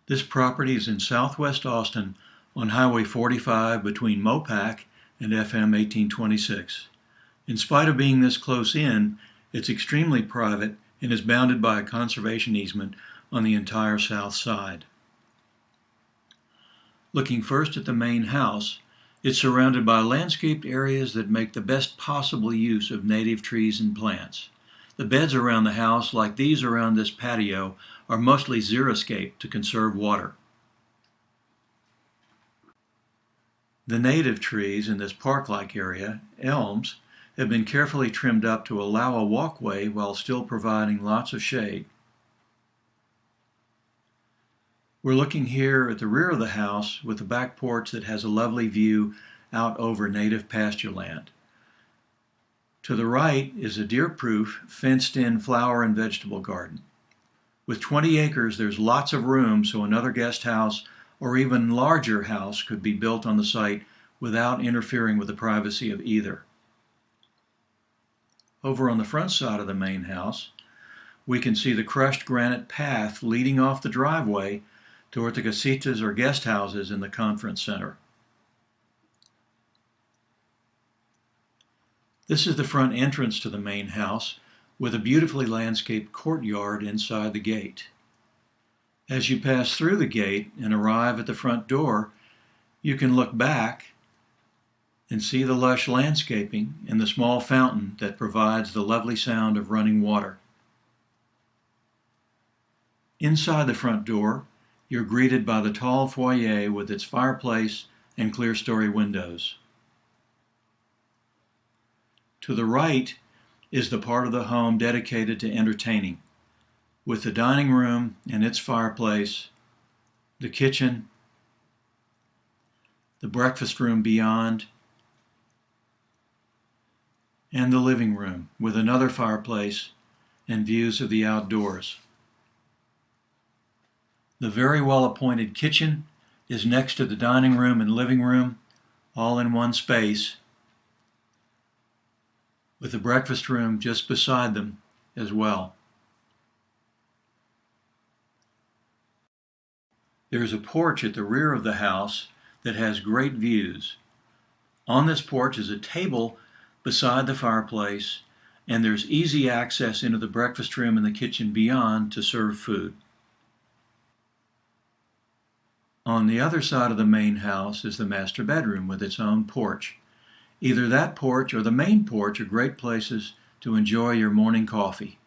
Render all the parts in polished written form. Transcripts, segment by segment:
This property is in southwest Austin on Highway 45 between Mopac and FM 1826. In spite of being this close in, it's extremely private and is bounded by a conservation easement on the entire south side. Looking first at the main house, it's surrounded by landscaped areas that make the best possible use of native trees and plants. The beds around the house, like these around this patio, are mostly xeriscape to conserve water. The native trees in this park-like area, elms, have been carefully trimmed up to allow a walkway while still providing lots of shade. We're looking here at the rear of the house with a back porch that has a lovely view out over native pasture land. To the right is a deer-proof, fenced-in flower and vegetable garden. With 20 acres, there's lots of room so another guest house or even larger house could be built on the site without interfering with the privacy of either. Over on the front side of the main house, we can see the crushed granite path leading off the driveway toward the casitas or guest houses in the conference center. This is the front entrance to the main house with a beautifully landscaped courtyard inside the gate. As you pass through the gate and arrive at the front door, you can look back and see the lush landscaping and the small fountain that provides the lovely sound of running water. Inside the front door, you're greeted by the tall foyer with its fireplace and clear-story windows. To the right is the part of the home dedicated to entertaining, with the dining room and its fireplace, the kitchen, the breakfast room beyond, and the living room with another fireplace and views of the outdoors. The very well-appointed kitchen is next to the dining room and living room, all in one space, with the breakfast room just beside them as well. There is a porch at the rear of the house that has great views. On this porch is a table beside the fireplace, and there's easy access into the breakfast room and the kitchen beyond to serve food. On the other side of the main house is the master bedroom with its own porch. Either that porch or the main porch are great places to enjoy your morning coffee.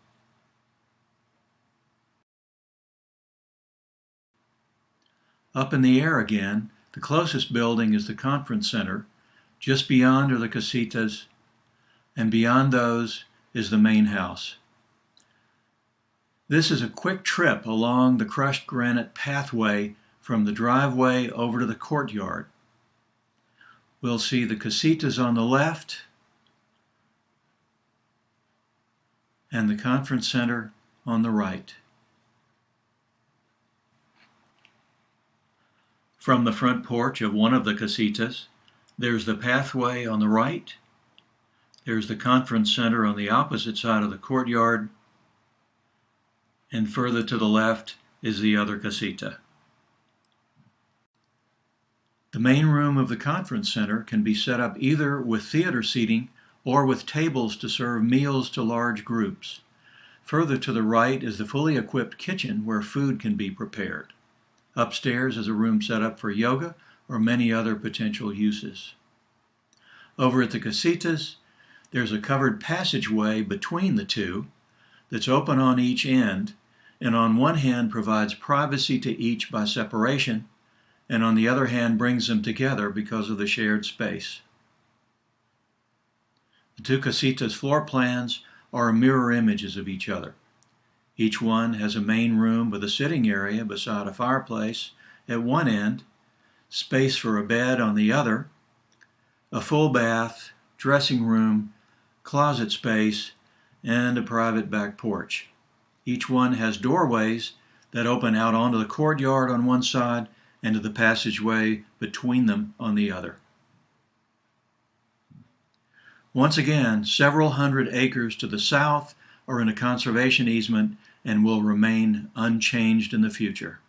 Up in the air again, the closest building is the conference center. Just beyond are the casitas, and beyond those is the main house. This is a quick trip along the crushed granite pathway from the driveway over to the courtyard. We'll see the casitas on the left and the conference center on the right. From the front porch of one of the casitas, there's the pathway on the right, there's the conference center on the opposite side of the courtyard, and further to the left is the other casita. The main room of the conference center can be set up either with theater seating or with tables to serve meals to large groups. Further to the right is the fully equipped kitchen where food can be prepared. Upstairs is a room set up for yoga or many other potential uses. Over at the casitas, there's a covered passageway between the two that's open on each end, and on one hand provides privacy to each by separation, and on the other hand brings them together because of the shared space. The two casitas' floor plans are mirror images of each other. Each one has a main room with a sitting area beside a fireplace at one end, space for a bed on the other, a full bath, dressing room, closet space, and a private back porch. Each one has doorways that open out onto the courtyard on one side and to the passageway between them on the other. Once again, several hundred acres to the south are in a conservation easement and will remain unchanged in the future.